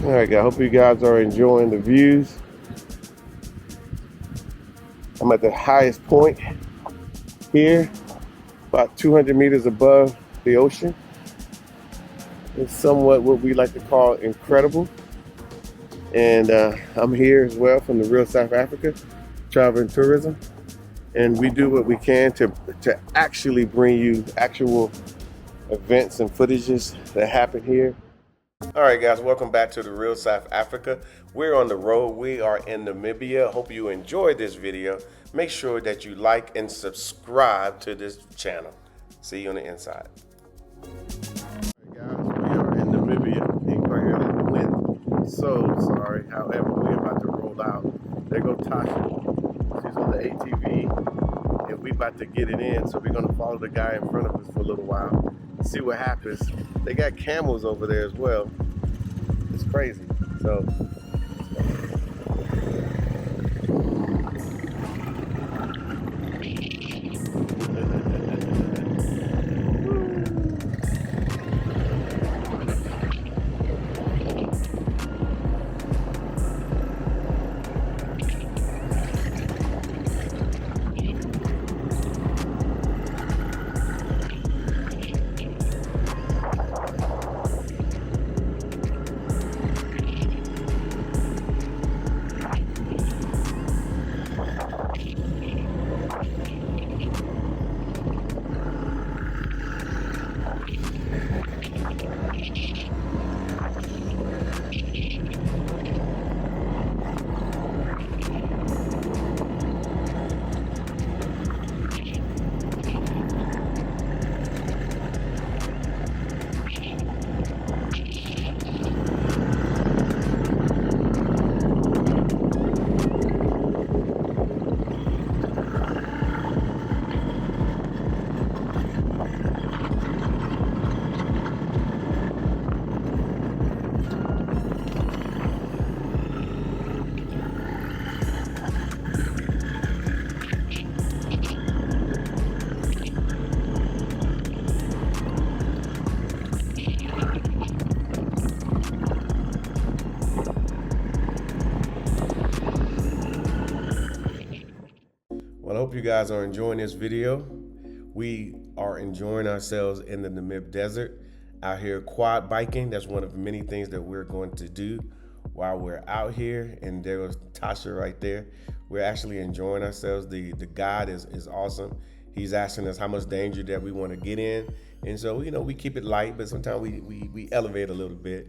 All right, guys. Hope you guys are enjoying the views. I'm at the highest point here, about 200 meters above the ocean. It's somewhat what we like to call incredible. And I'm here as well from the real South Africa, Travel and Tourism. And we do what we can to actually bring you actual events and footages that happen here. All right, guys, welcome back to the real South Africa. We're on the road. We are in Namibia. Hope you enjoyed this video. Make sure that you like and subscribe to this channel. See you on the inside. All right, guys, we are in Namibia. You can probably hear the wind. So sorry. However, we're about to roll out. There go Tasha. She's on the ATV, and we about to get it in. So we're gonna follow the guy in front of us for a little while. See what happens. They got camels over there as well. It's crazy. So I hope you guys are enjoying this video. We are enjoying ourselves in the Namib Desert, out here quad biking. That's one of many things that we're going to do while we're out here. And there was Tasha right there. We're actually enjoying ourselves. The guide is awesome. He's asking us how much danger that we want to get in. And so, you know, we keep it light, but sometimes we elevate a little bit.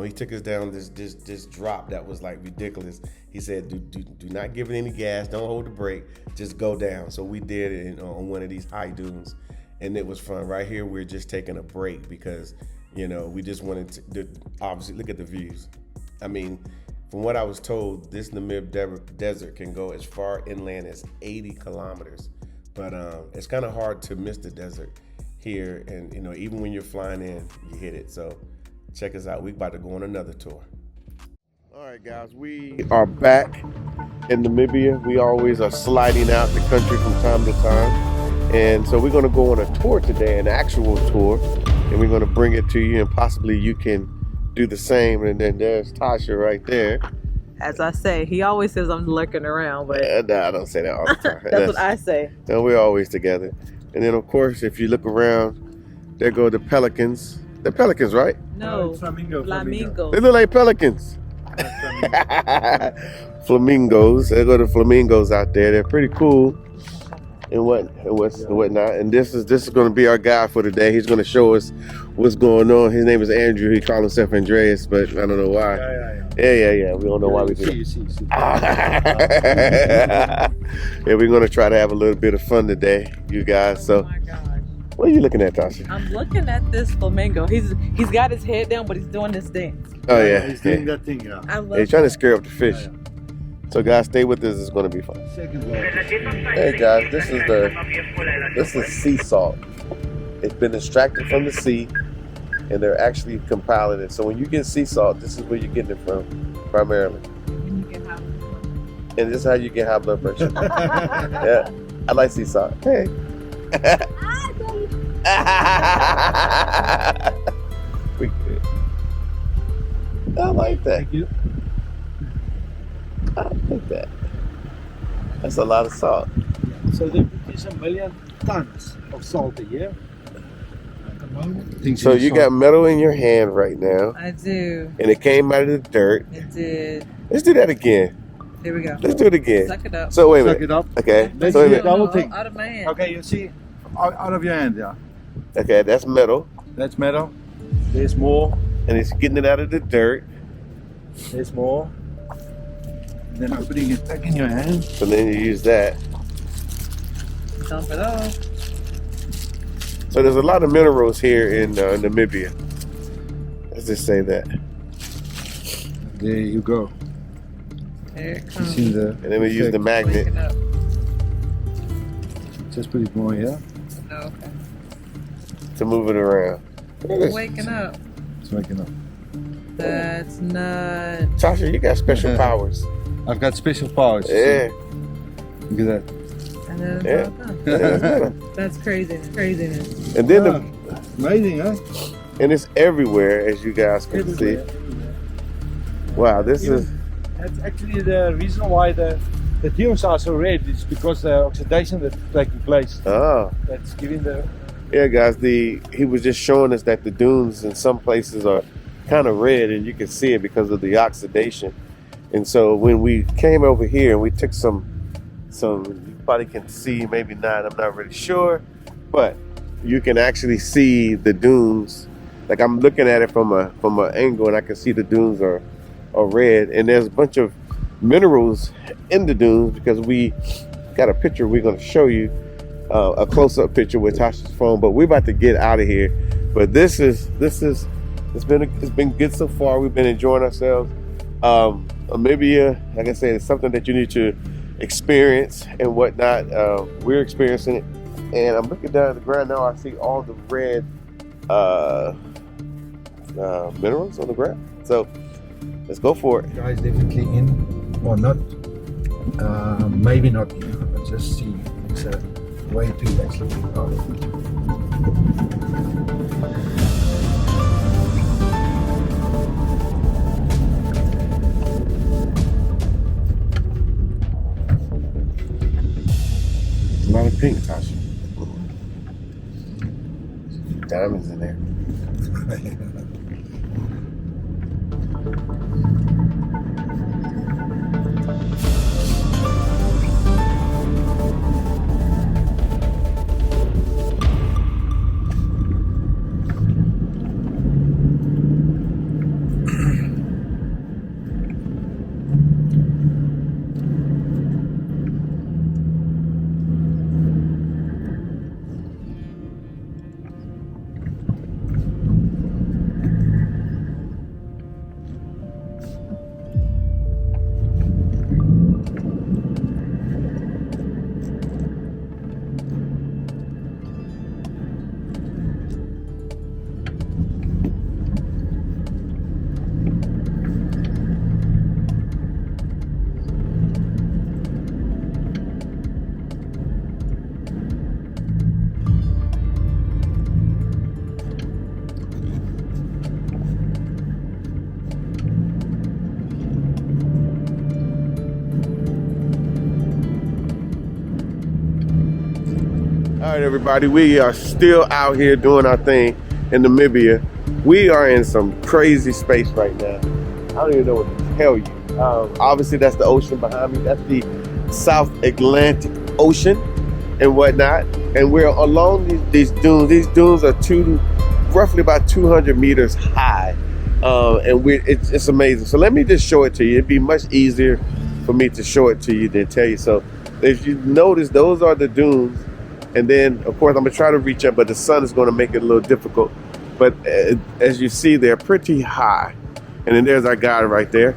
He took us down this drop that was like ridiculous. He said, do not give it any gas, don't hold the brake, just go down. So we did it on one of these high dunes, and it was fun. Right here, we're just taking a break because, you know, we just wanted to obviously look at the views. I mean, from what I was told, this Namib Desert can go as far inland as 80 kilometers. But it's kind of hard to miss the desert here. And, you know, even when you're flying in, you hit it. So check us out. We're about to go on another tour. All right, guys, we are back in Namibia. We always are sliding out the country from time to time. And so we're going to go on a tour today, an actual tour. And we're going to bring it to you, and possibly you can do the same. And then there's Tasha right there. As I say, he always says I'm lurking around, but No, I don't say that all the time. that's what I say. No, we're always together. And then, of course, if you look around, there go the pelicans. They're pelicans, right? No, Flamingo. They look like pelicans. Flamingos. There go the flamingos out there. They're pretty cool and whatnot. And this is going to be our guide for today. He's going to show us what's going on. His name is Andrew. He calls himself Andreas, but I don't know why. Yeah. We don't know why we do it. Yeah, we're going to try to have a little bit of fun today, you guys. So, oh my gosh. What are you looking at, Tasha? I'm looking at this flamingo. He's got his head down, but he's doing this dance. Oh yeah, He's doing that thing, yeah. I love he's trying to scare up the fish. So guys, stay with us. It's going to be fun. Hey guys, this is sea salt. It's been extracted from the sea, and they're actually compiling it. So when you get sea salt, this is where you're getting it from, primarily. And this is how you get high blood pressure. Yeah, I like sea salt. Hey. We good. I like that. Thank you. I like that. That's a lot of salt. So they produce 1 million tons of salt a year at the moment. So you got metal in your hand right now, I do. and it came out of the dirt. It did. Let's do that again. Here we go. Let's do it again. Suck it up. So wait a Suck minute. it up. Okay. Let's So wait a do minute. it. Double thing. Out of my hand. Okay, you see, out of your hand, yeah. Okay, that's metal, That's metal. There's more. and it's getting it out of the dirt. There's more. And then opening it back in your hand. So then you use that. Dump it off. So there's a lot of minerals here in Namibia. Let's just say that. There you go. Here it You comes. see the. And then we use the magnet. Waking up. Just put it more here. No, okay. to move it around. Look at this. Waking up. It's waking up. That's nuts. Tasha, you got special powers. I've got special powers. Yeah. Look at that. And then it's Yeah. all done. That's craziness. Craziness. And then Amazing, huh? and it's everywhere, as you guys can Everywhere. see. Wow, this Even- is That's actually the reason why the dunes are so red. It's because the oxidation that's taking place. oh That's giving the. yeah, guys. He was just showing us that the dunes in some places are kind of red, and you can see it because of the oxidation. And so when we came over here and we took some you probably can see, maybe not. I'm not really sure, but you can actually see the dunes. Like I'm looking at it from an angle, and I can see the dunes are red, and there's a bunch of minerals in the dunes because we got a picture we're going to show you, a close-up picture with Tasha's phone. But we're about to get out of here. But it's been good so far. We've been enjoying ourselves. Namibia, like I said, it's something that you need to experience and whatnot. We're experiencing it, and I'm looking down at the ground now. I see all the red minerals on the ground. So let's go for it. Guys, definitely in or not. Maybe not in. But just see. It's a way to actually be part of it. A lot of pink, Tasha. Diamonds in there. All right, everybody, we are still out here doing our thing in Namibia. We are in some crazy space right now. I don't even know what to tell you. Obviously, that's the ocean behind me. That's the South Atlantic Ocean and whatnot. And we're along these dunes. These dunes are roughly about 200 meters high. And it's amazing. So let me just show it to you. It'd be much easier for me to show it to you than tell you. So if you notice, those are the dunes. And then, of course, I'm going to try to reach up, but the sun is going to make it a little difficult. But as you see, they're pretty high. And then there's our guy right there.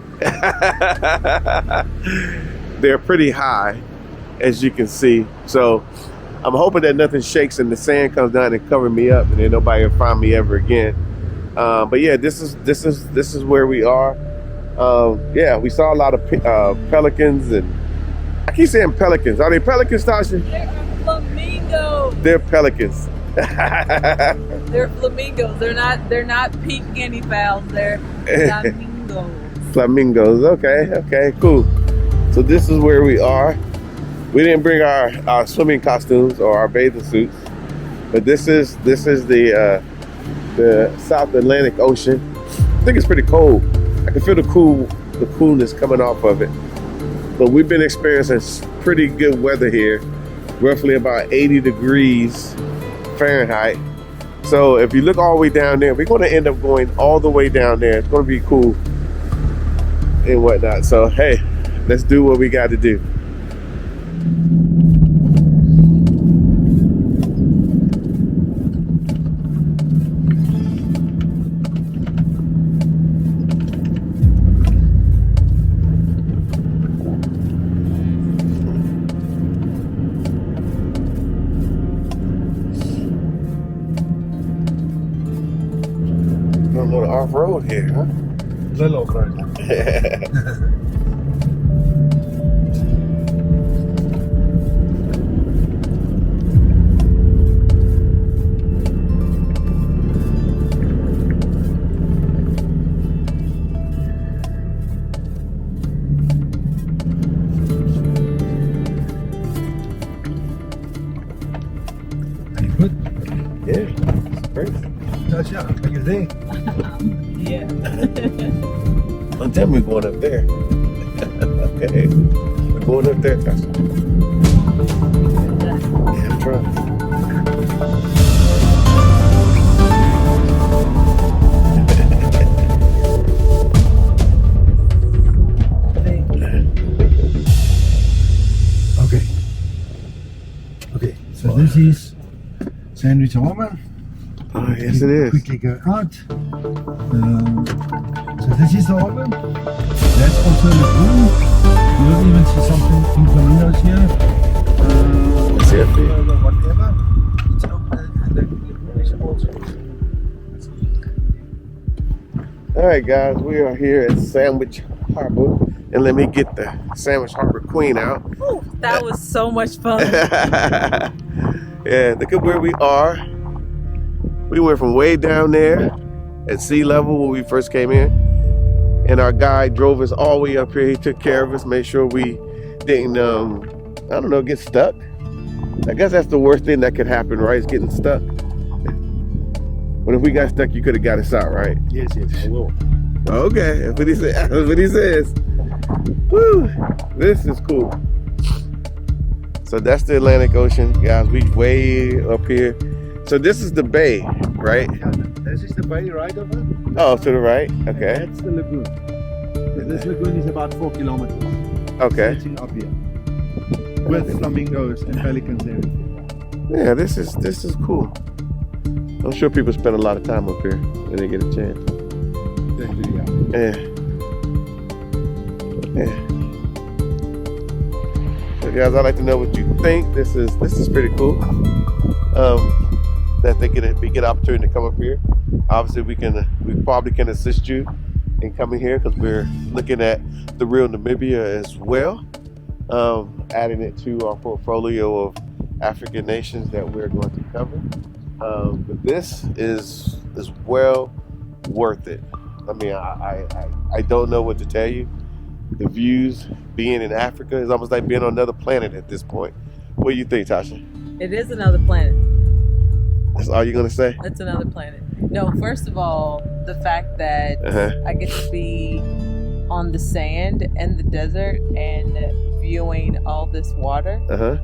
They're pretty high, as you can see. So I'm hoping that nothing shakes and the sand comes down and covers me up, and then nobody will find me ever again. But yeah, this is where we are. Yeah, we saw a lot of pelicans, and I keep saying pelicans. Are they pelicans, Tasha? There are flamingos. They're pelicans. They're flamingos. They're not pink guinea fowls. They're flamingos. Flamingos. Okay, cool. So this is where we are. We didn't bring our swimming costumes or our bathing suits, but this is the South Atlantic Ocean. I think it's pretty cold. I can feel the coolness coming off of it. But we've been experiencing pretty good weather here, roughly about 80 degrees Fahrenheit. So if you look all the way down there, we're going to end up going all the way down there. It's going to be cool and whatnot. So hey, let's do what we got to do. A little off-road here, huh? Little off-road. Are you good? Yeah, it's great. Tasha, are you there? Yeah. Don't tell me we're going up there. Okay, we're going up there, Tasha. Yeah, I'm trying. Okay, so this is Sandwich Harbor. Oh, yes, it is. Quickly go out. So this is the harbor. That's also a lagoon. You'll even see something in flamingos here. Let's see up there. Whatever. It's open and the lagoon is also. All right, guys, we are here at Sandwich Harbor, and let me get the Sandwich Harbor Queen out. Ooh, that was so much fun. Yeah, look at where we are. We went from way down there at sea level when we first came in, and our guide drove us all the way up here. He took care of us, made sure we didn't, I don't know, get stuck. I guess that's the worst thing that could happen, right? Is getting stuck. But if we got stuck, you could have got us out, right? Yes, I will. Okay, that's what he said. That's what he says. Woo! This is cool. So that's the Atlantic Ocean, guys. We way up here. So this is the bay, right? Yeah, this is the bay right over. Oh, to the right. Okay. That's the lagoon. So this lagoon is about 4 kilometers. Okay. Stretching up here. With flamingos and pelicans and everything. Yeah, this is cool. I'm sure people spend a lot of time up here when they get a chance. Yeah. Yeah. So guys, I'd like to know what you think. This is pretty cool. That we get an opportunity to come up here. Obviously, we probably can assist you in coming here because we're looking at the real Namibia as well, adding it to our portfolio of African nations that we're going to cover. But this is well worth it. I mean, I don't know what to tell you. The views being in Africa is almost like being on another planet at this point. What do you think, Tasha? It is another planet. That's all you're gonna say? It's another planet. No, first of all, the fact that I get to be on the sand and the desert and viewing all this water is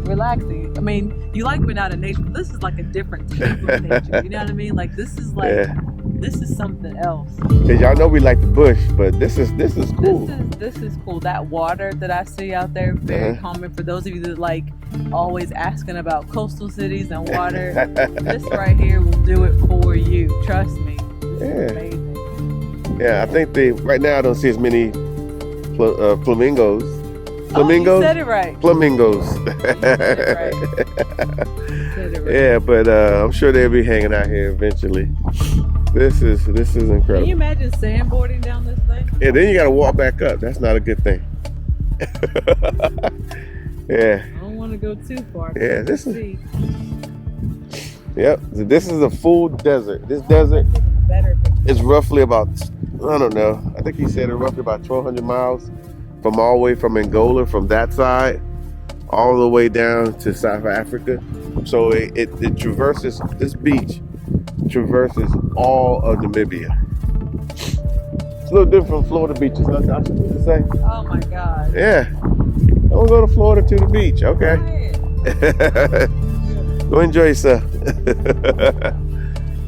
relaxing. I mean, you like being out of nature, but this is like a different type of nature. You know what I mean? Like this is like this is something else. Cause y'all know we like the bush, but this is cool. This is cool. That water that I see out there, very calming. For those of you that like always asking about coastal cities and water, this right here will do it for you. Trust me. This is amazing. Yeah, I think right now I don't see as many flamingos. Oh, you said it right. Flamingos. Yeah, but I'm sure they'll be hanging out here eventually. This is incredible. Can you imagine sandboarding down this thing? Yeah, then you got to walk back up. That's not a good thing. Yeah. I don't want to go too far. Yeah, this is. Yep, this is a full desert. This desert. Better picture. It's roughly about, I don't know, I think he said it's roughly about 1,200 miles from all the way from Angola, from that side, all the way down to South Africa. So it traverses, this beach traverses all of Namibia. It's a little different from Florida beaches, huh, Tasha, what you say? Oh my God. Yeah. Don't go to Florida to the beach, okay? Go enjoy yourself.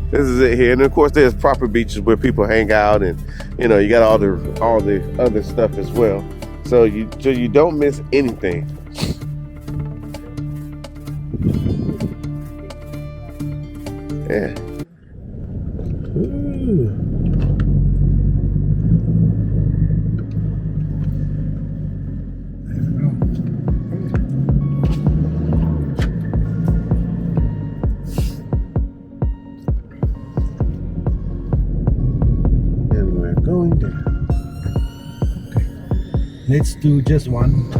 This is it here, and of course there's proper beaches where people hang out, and you know you got all the other stuff as well. So you don't miss anything. Yeah. Ooh. Going down. Okay. Let's do just one.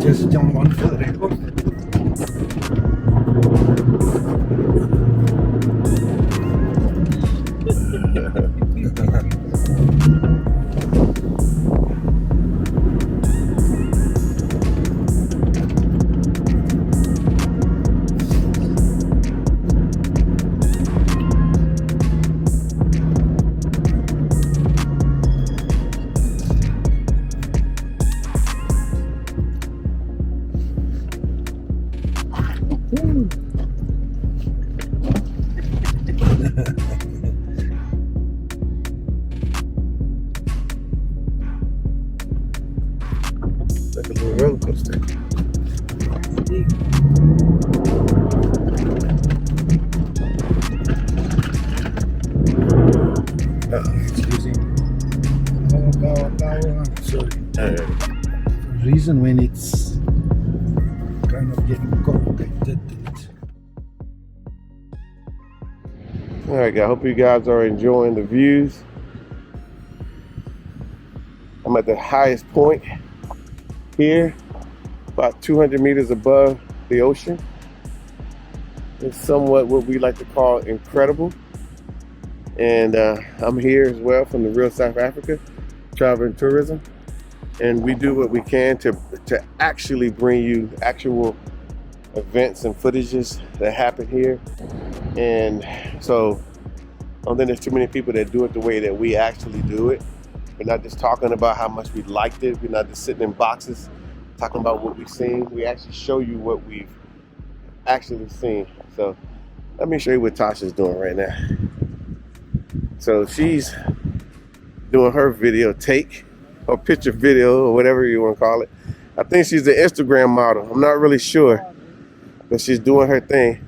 Just jump one for the record. Like a little roller coaster. It's using power. Sorry. For a reason when it's kind of getting cold, I did it. All right, guys. Hope you guys are enjoying the views. I'm at the highest point here, about 200 meters above the ocean. It's somewhat what we like to call incredible. And I'm here as well from the real South Africa, Travel and Tourism. And we do what we can to actually bring you actual events and footages that happen here. And so I don't think there's too many people that do it the way that we actually do it. We're not just talking about how much we liked it. We're not just sitting in boxes talking about what we've seen. We actually show you what we've actually seen. So let me show you what Tasha's doing right now. So she's doing her video take, or picture video, or whatever you want to call it. I think she's an Instagram model. I'm not really sure, but she's doing her thing.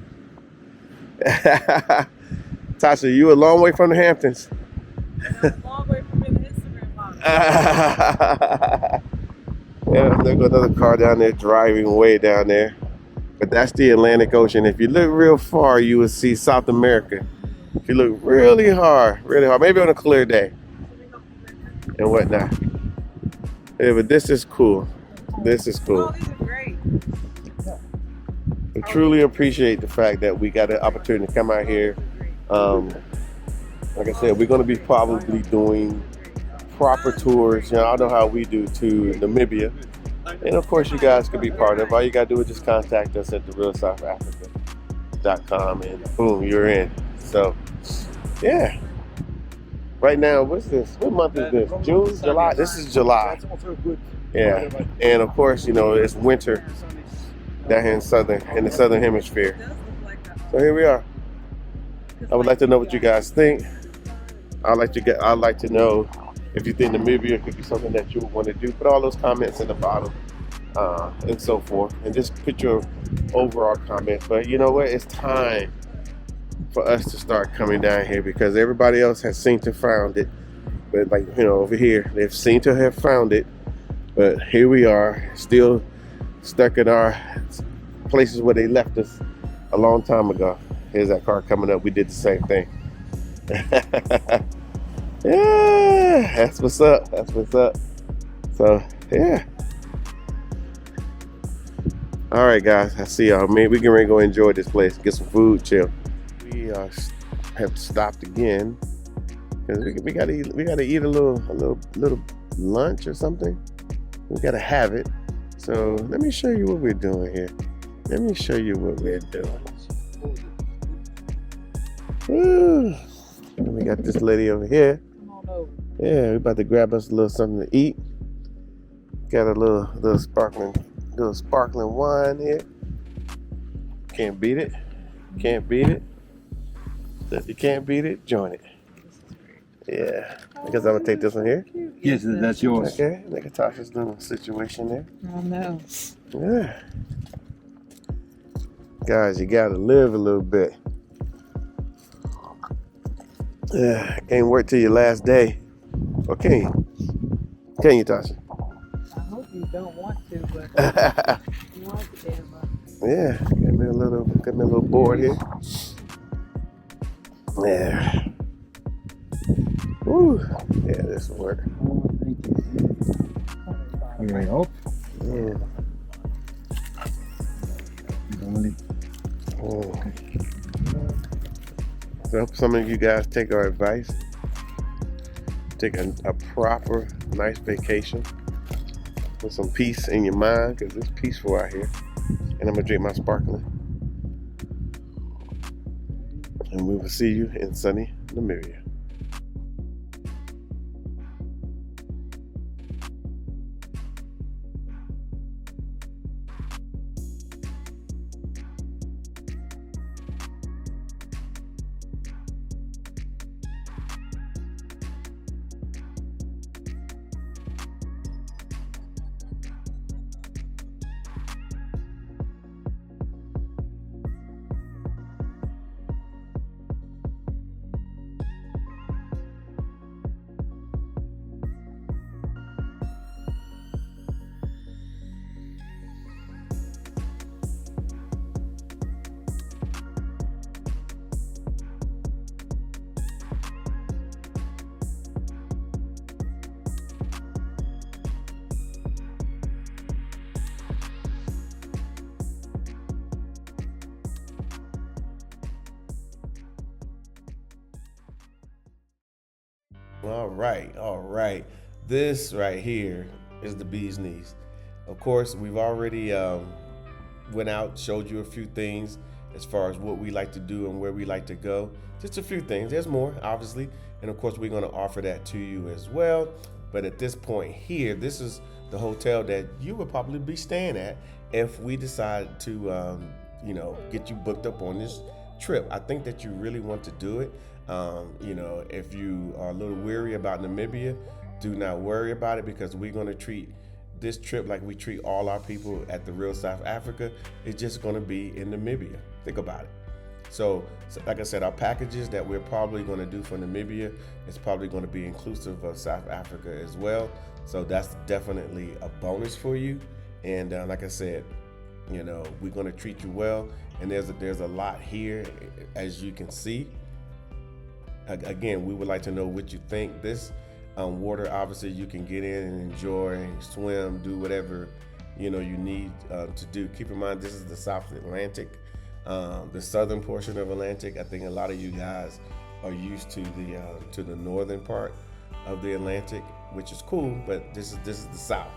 Tasha, you a long way from the Hamptons. A long way from being an Instagram model. Yeah, there's another car down there driving way down there. But that's the Atlantic Ocean. If you look real far, you will see South America. If you look really hard, maybe on a clear day and whatnot. Yeah, but this is cool. This is cool. Oh, these are great. I truly appreciate the fact that we got the opportunity to come out here. Like I said, we're going to be probably doing proper tours. You know, I know how we do to Namibia. And of course, you guys can be part of it. All you got to do is just contact us at therealsouthafrica.com and boom, you're in. So, yeah. Right now, what's this? What month is this? June? July? This is July. Yeah. And of course, you know, it's winter down here in the southern hemisphere. So here we are. I would like to know what you guys think. I'd like to know if you think Namibia could be something that you would want to do. Put all those comments in the bottom and so forth. And just put your overall comments. But you know what? It's time for us to start coming down here because everybody else has seemed to found it. But like, you know, over here, they've seemed to have found it. But here we are, still stuck in our places where they left us a long time ago. Here's that car coming up. We did the same thing. Yeah, that's what's up. That's what's up. So, yeah. All right, guys. I see y'all. Man, we can really go enjoy this place. Get some food, chill. We have stopped again Cause we gotta eat a little lunch or something. We gotta have it. So let me show you what we're doing here. Let me show you what we're doing. Woo. And we got this lady over here. Yeah, we're about to grab us a little something to eat. Got a little sparkling wine here. Can't beat it. Can't beat it. If you can't beat it, join it. Yeah. I guess I'm gonna take this one here. Yes, that's yours. Okay. Look at Tasha's little situation there. Oh no. Yeah. Guys, you gotta live a little bit. Yeah. Can't work till your last day. Or can you? Can you, Tasha? I hope you don't want to, but you want to damn much. Yeah. Got me a little board here. Yeah. Woo. Yeah, this will work. Are you ready up? Yeah. Oh. So I hope some of you guys take our advice. Take a proper, nice vacation with some peace in your mind, because it's peaceful out here. And I'm gonna drink my sparkling. And we will see you in sunny Namibia. All right. This right here is the bee's knees. Of course, we've already went out, showed you a few things as far as what we like to do and where we like to go. Just a few things. There's more, obviously. And of course, we're going to offer that to you as well. But at this point here, this is the hotel that you would probably be staying at if we decide to, get you booked up on this trip. I think that you really want to do it. If you are a little weary about Namibia, do not worry about it, because we're going to treat this trip like we treat all our people at the real South Africa. It's just going to be in Namibia. Think about it. So like I said, our packages that we're probably going to do for Namibia is probably going to be inclusive of South Africa as well. So that's definitely a bonus for you. And like I said, we're going to treat you well. And there's a lot here, as you can see. Again, we would like to know what you think. This water, obviously, you can get in and enjoy, swim, do whatever you need to do. Keep in mind, this is the South Atlantic, the southern portion of Atlantic. I think a lot of you guys are used to the northern part of the Atlantic, which is cool. But this is the South,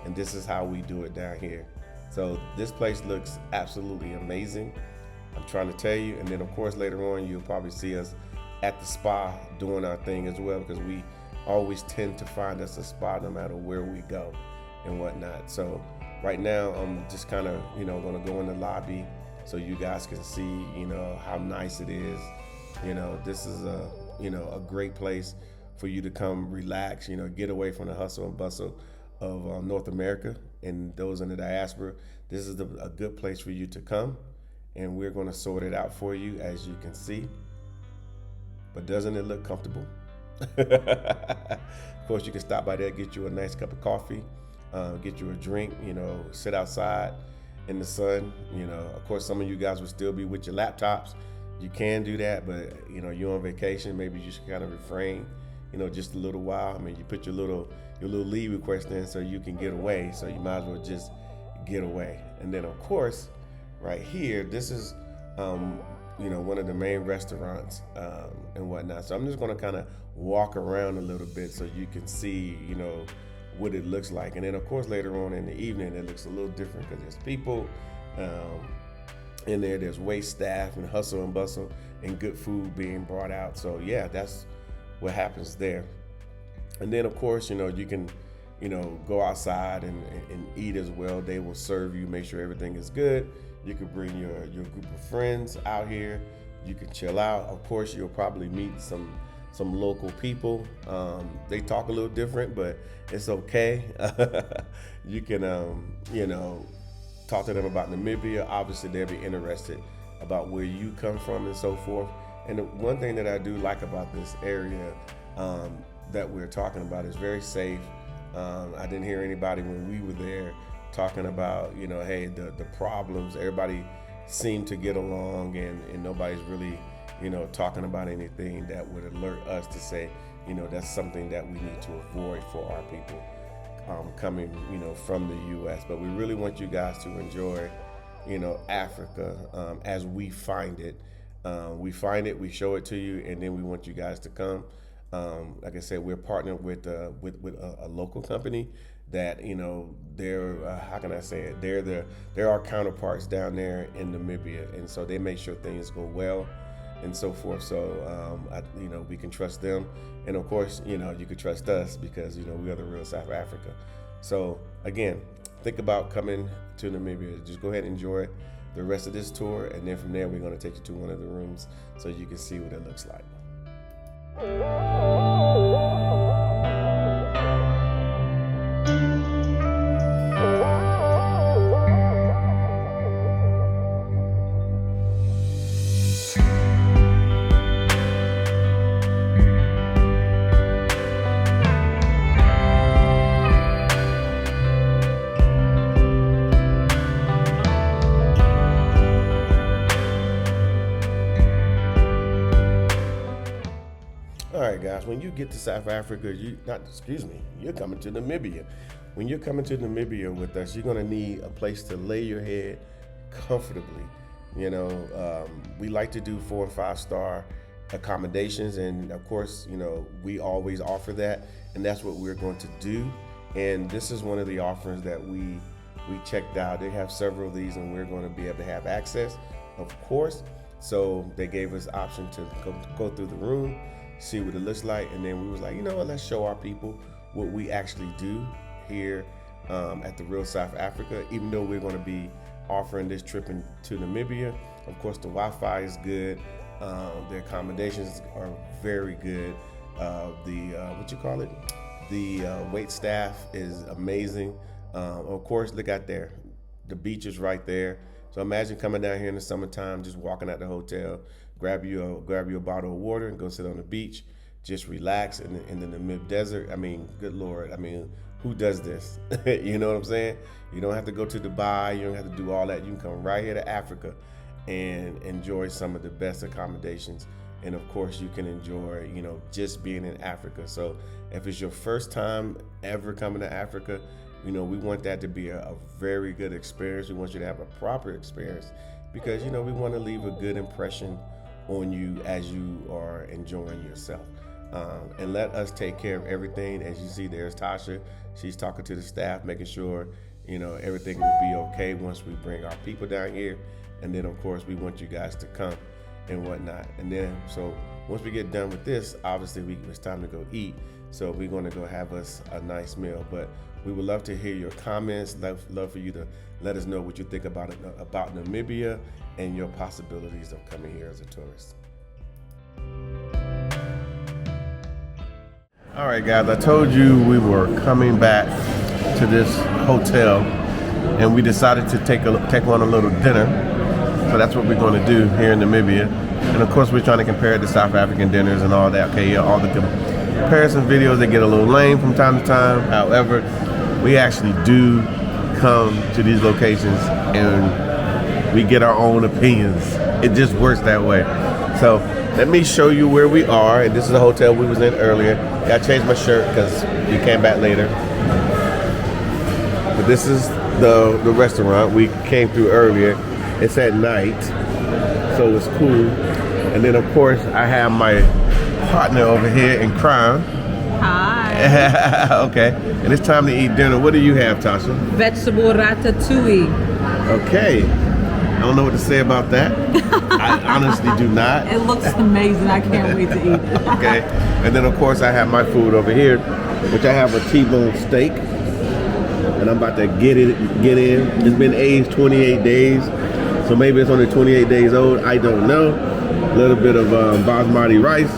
and this is how we do it down here. So this place looks absolutely amazing. I'm trying to tell you. And then, of course, later on, you'll probably see us at the spa doing our thing as well, because we always tend to find us a spa no matter where we go and whatnot. So right now I'm just kind of going to go in the lobby so you guys can see how nice it is. This is a great place for you to come relax, get away from the hustle and bustle of North America and those in the diaspora. This is a good place for you to come, and we're going to sort it out for you, as you can see. But doesn't it look comfortable? Of course, you can stop by there, get you a nice cup of coffee, get you a drink, sit outside in the sun. Of course, some of you guys will still be with your laptops. You can do that, but you're on vacation. Maybe you should kind of refrain, just a little while. I mean, you put your little leave request in so you can get away. So you might as well just get away. And then, of course, right here, this is one of the main restaurants and whatnot. So I'm just going to kind of walk around a little bit so you can see, what it looks like. And then of course later on in the evening it looks a little different because there's people in there, there's wait staff and hustle and bustle and good food being brought out. So yeah, that's what happens there. And then of course, you can go outside and eat as well. They will serve you, make sure everything is good. You can bring your group of friends out here. You can chill out. Of course, you'll probably meet some local people. They talk a little different, but it's okay. You can, talk to them about Namibia. Obviously, they'll be interested about where you come from and so forth. And the one thing that I do like about this area that we're talking about is very safe. I didn't hear anybody when we were there talking about, hey, the problems. Everybody seemed to get along, and nobody's really, talking about anything that would alert us to say, that's something that we need to avoid for our people coming, from the U.S. But we really want you guys to enjoy, Africa as we find it. We find it, we show it to you, and then we want you guys to come. Like I said, we're partnered with a local company that, they're how can I say it? They're our counterparts down there in Namibia, and so they make sure things go well and so forth. So we can trust them, and of course, you can trust us because we are the real South Africa. So again, think about coming to Namibia. Just go ahead and enjoy the rest of this tour, and then from there we're going to take you to one of the rooms so you can see what it looks like. Guys, when you get to South Africa, you're coming to Namibia. When you're coming to Namibia with us, you're gonna need a place to lay your head comfortably. We like to do 4 and 5 star accommodations, and of course, we always offer that, and that's what we're going to do. And this is one of the offerings that we checked out. They have several of these, and we're going to be able to have access, of course. So they gave us the option to go through the room, see what it looks like, and then we was like, let's show our people what we actually do here at the real South Africa. Even though we're going to be offering this trip to Namibia, of course the Wi-Fi is good, the accommodations are very good, the wait staff is amazing. Of course, look out there, the beach is right there. So imagine coming down here in the summertime, just walking out the hotel, grab you a bottle of water and go sit on the beach, just relax in the Namib desert. I mean, good Lord. I mean, who does this? You know what I'm saying? You don't have to go to Dubai. You don't have to do all that. You can come right here to Africa and enjoy some of the best accommodations. And of course, you can enjoy, just being in Africa. So if it's your first time ever coming to Africa, we want that to be a very good experience. We want you to have a proper experience because, we want to leave a good impression on you as you are enjoying yourself. And let us take care of everything. As you see, there's Tasha. She's talking to the staff, making sure, everything will be okay once we bring our people down here. And then, of course, we want you guys to come and whatnot. And then, so once we get done with this, obviously, it's time to go eat. So we're going to go have us a nice meal. But we would love to hear your comments. Love for you to let us know what you think about Namibia and your possibilities of coming here as a tourist. All right, guys, I told you we were coming back to this hotel, and we decided to take on a little dinner. So that's what we're going to do here in Namibia. And of course, we're trying to compare it to South African dinners and all that. Okay, all the comparison videos, they get a little lame from time to time. However, we actually do come to these locations and we get our own opinions. It just works that way. So let me show you where we are. And this is the hotel we was in earlier. I changed my shirt because we came back later. But this is the restaurant we came through earlier. It's at night. So it's cool. And then of course I have my partner over here in crime. Hi. Okay. And it's time to eat dinner. What do you have, Tasha? Vegetable ratatouille. Okay. I don't know what to say about that. I honestly do not. It looks amazing. I can't wait to eat it. Okay. And then of course I have my food over here, which I have a T-bone steak. And I'm about to get in. It's been aged 28 days. So maybe it's only 28 days old. I don't know. A little bit of basmati rice.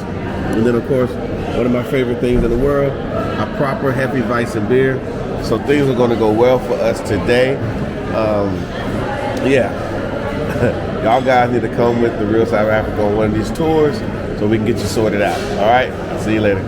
And then of course, one of my favorite things in the world, a proper Hefeweizen beer. So things are gonna go well for us today. Yeah. Y'all guys need to come with the Real South Africa on one of these tours so we can get you sorted out. All right, I'll see you later.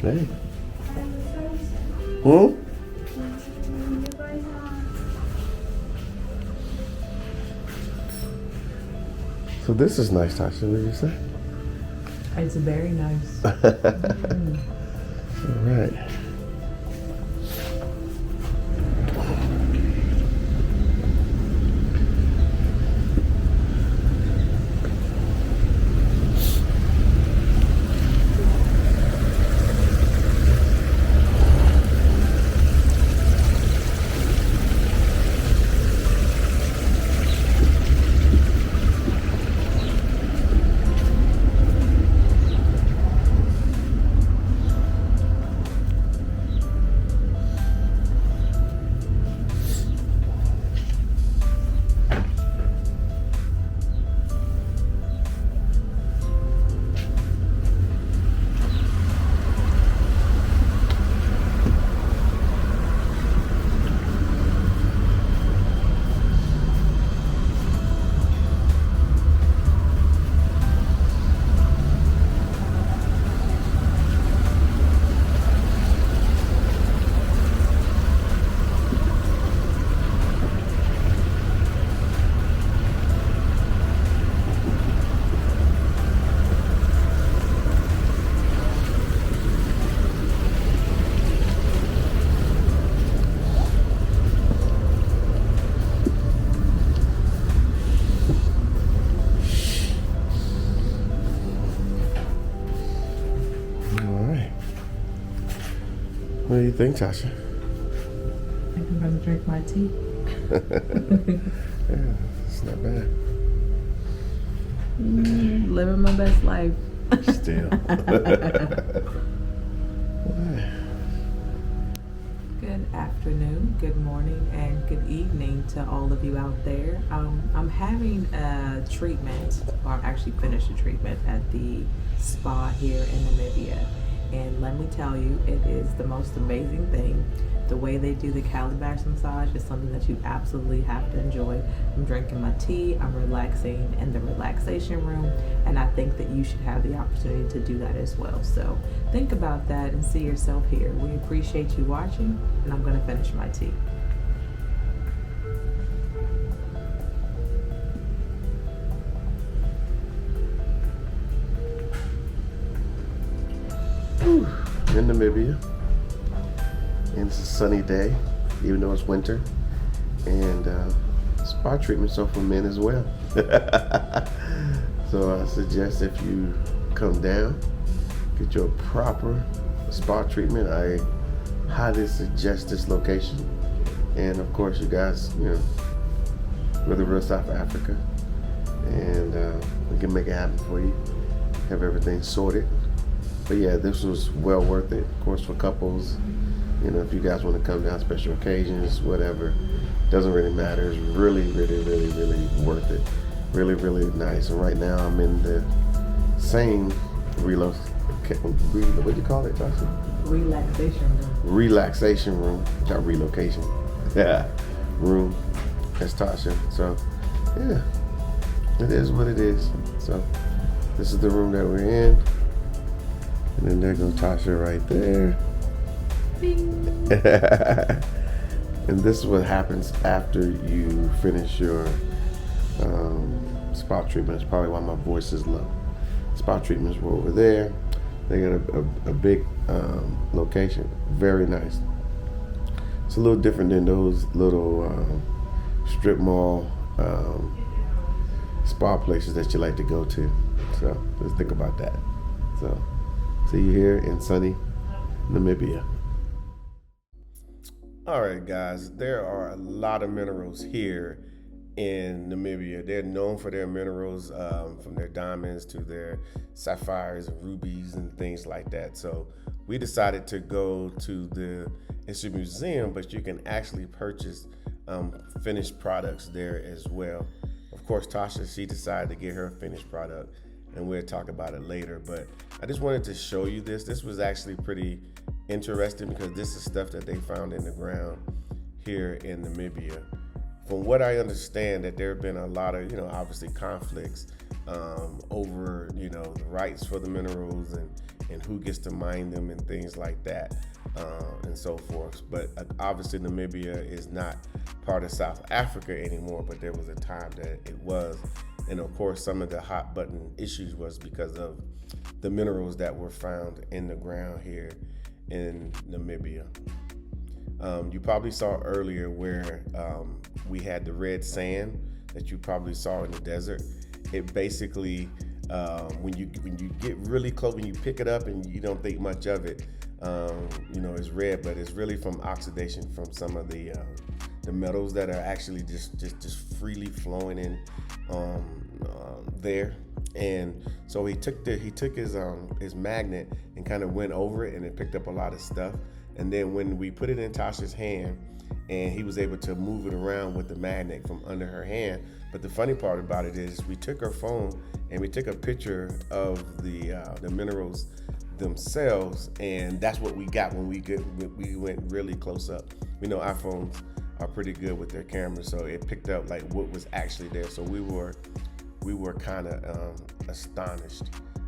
Hey. Hmm? So this is nice, Tasha. What did you say? It's very nice. All right. What do you think, Tasha? I think I'm gonna drink my tea. Yeah, it's not bad. Living my best life. Still. Good afternoon, good morning, and good evening to all of you out there. I'm having a treatment, or I'm actually finished a treatment at the spa here in Namibia. And let me tell you, it is the most amazing thing. The way they do the calabash massage is something that you absolutely have to enjoy. I'm drinking my tea, I'm relaxing in the relaxation room, and I think that you should have the opportunity to do that as well. So think about that and see yourself here. We appreciate you watching, and I'm gonna finish my tea. In Namibia, and it's a sunny day, even though it's winter, and spa treatments are for men as well. So I suggest if you come down, get your proper spa treatment. I highly suggest this location, and of course, you guys, We're the real South Africa, and we can make it happen for you. Have everything sorted. But yeah, this was well worth it. Of course, for couples, you know, if you guys want to come down, special occasions, whatever, doesn't really matter. It's really, really, really, really worth it. Really, really nice. And right now, I'm in the same what do you call it, Tasha? Relaxation room, not relocation. Yeah, room. That's Tasha. So, yeah, it is what it is. So, this is the room that we're in. And then there goes Tasha right there. And this is what happens after you finish your spa treatment. It's probably why my voice is low. Spa treatments were over there. They got a big location. Very nice. It's a little different than those little strip mall spa places that you like to go to. So let's think about that. So see you here in sunny Namibia. All right, guys, there are a lot of minerals here in Namibia. They're known for their minerals, from their diamonds to their sapphires and rubies and things like that. So we decided to go to it's a museum, but you can actually purchase finished products there as well. Of course, Tasha, she decided to get her finished product, and we'll talk about it later. But I just wanted to show you this. This was actually pretty interesting because this is stuff that they found in the ground here in Namibia. From what I understand, that there have been a lot of, obviously conflicts over, the rights for the minerals and who gets to mine them and things like that, and so forth. But obviously Namibia is not part of South Africa anymore, but there was a time that it was. And of course, some of the hot button issues was because of the minerals that were found in the ground here in Namibia. You probably saw earlier where we had the red sand that you probably saw in the desert. It basically, when you get really close, when you pick it up and you don't think much of it, it's red, but it's really from oxidation from some of the metals that are actually just freely flowing in there. And so he took his magnet and kind of went over it, and it picked up a lot of stuff. And then when we put it in Tasha's hand, and he was able to move it around with the magnet from under her hand. But the funny part about it is we took her phone and we took a picture of the minerals themselves, and that's what we got when we went really close up. We know iPhones are pretty good with their cameras, so it picked up like what was actually there. So we were kind of astonished.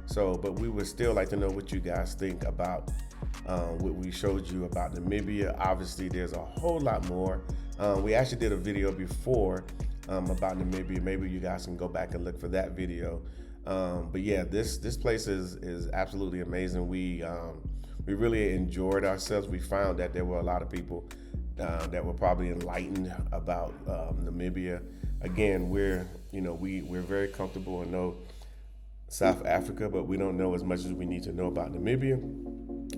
So, but we would still like to know what you guys think about what we showed you about Namibia. Obviously, there's a whole lot more. We actually did a video before about Namibia. Maybe you guys can go back and look for that video. But yeah, this place is absolutely amazing. We really enjoyed ourselves. We found that there were a lot of people that were probably enlightened about Namibia. Again, we're very comfortable and know South Africa, but we don't know as much as we need to know about Namibia.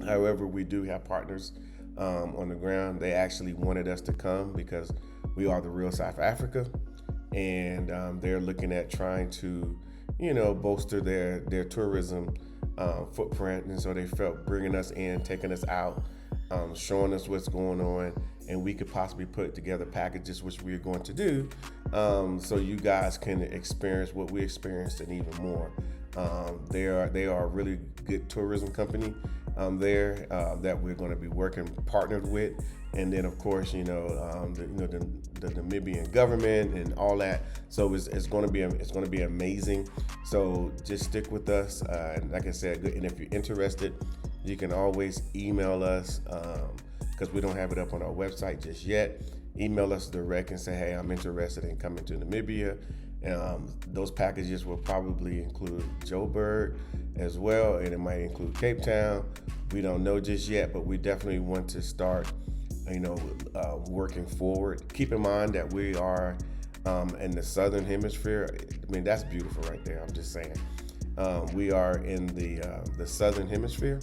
However, we do have partners on the ground. They actually wanted us to come because we are the real South Africa, and they're looking at trying to, bolster their tourism footprint. And so they felt bringing us in, taking us out, showing us what's going on, and we could possibly put together packages, which we're going to do, so you guys can experience what we experienced and even more. They are a really good tourism company there that we're going to be partnered with, and then of course the Namibian government and all that. So it's going to be amazing. So just stick with us, and like I said, and if you're interested, you can always email us because we don't have it up on our website just yet. Email us direct and say, hey, I'm interested in coming to Namibia. Those packages will probably include Joburg as well, and it might include Cape Town. We don't know just yet, but we definitely want to start, working forward. Keep in mind that we are in the Southern Hemisphere. I mean, that's beautiful right there. I'm just saying. We are in the Southern Hemisphere.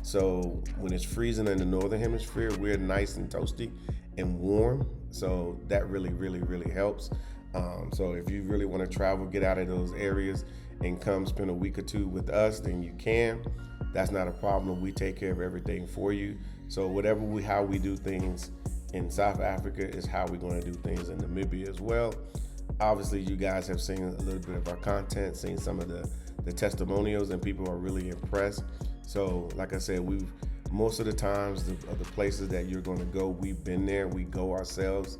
So when it's freezing in the Northern Hemisphere, we're nice and toasty and warm. So that really, really, really helps. So if you really want to travel, get out of those areas and come spend a week or two with us, then you can. That's not a problem. We take care of everything for you. So how we do things in South Africa is how we're going to do things in Namibia as well. Obviously, you guys have seen a little bit of our content, seen some of the testimonials, and people are really impressed. So, like I said, most of the times the places that you're going to go, we've been there. We go ourselves,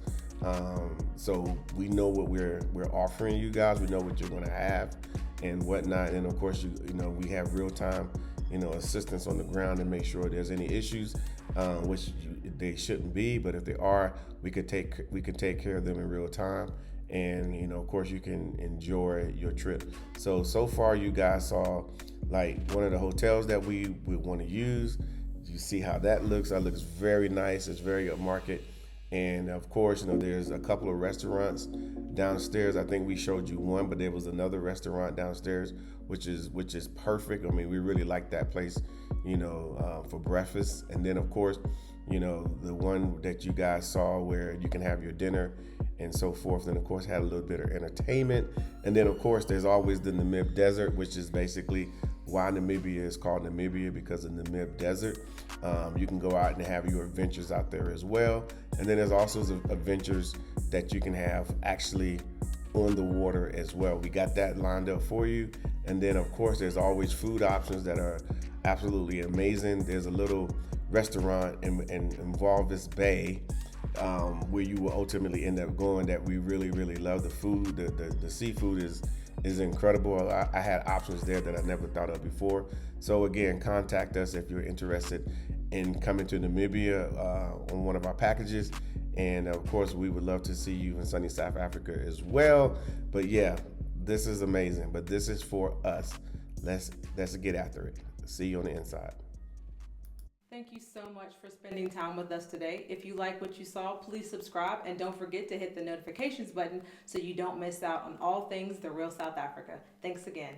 so we know what we're offering you guys. We know what you're going to have and whatnot. And of course, we have real time, assistance on the ground to make sure there's any issues, which they shouldn't be. But if they are, we can take care of them in real time. And of course, you can enjoy your trip. So far, you guys saw like one of the hotels that we would want to use. You see how that looks. That looks very nice. It's very upmarket. And of course, there's a couple of restaurants downstairs. I think we showed you one, but there was another restaurant downstairs, which is perfect. I mean, we really like that place, for breakfast. And then of course, the one that you guys saw where you can have your dinner and so forth. And of course, had a little bit of entertainment. And then of course, there's always the Namib Desert, which is basically why Namibia is called Namibia, because of the Namib Desert. You can go out and have your adventures out there as well. And then there's also adventures that you can have actually on the water as well. We got that lined up for you. And then of course, there's always food options that are absolutely amazing. There's a little restaurant in Walvis Bay, where you will ultimately end up going, that we really, really love. The food, the seafood is incredible. I had options there that I never thought of before. So again, contact us if you're interested in coming to Namibia on one of our packages. And of course, we would love to see you in sunny South Africa as well. But yeah, this is amazing. But this is for us. Let's get after it. See you on the inside. Thank you so much for spending time with us today. If you like what you saw, please subscribe and don't forget to hit the notifications button so you don't miss out on all things The Real South Africa. Thanks again.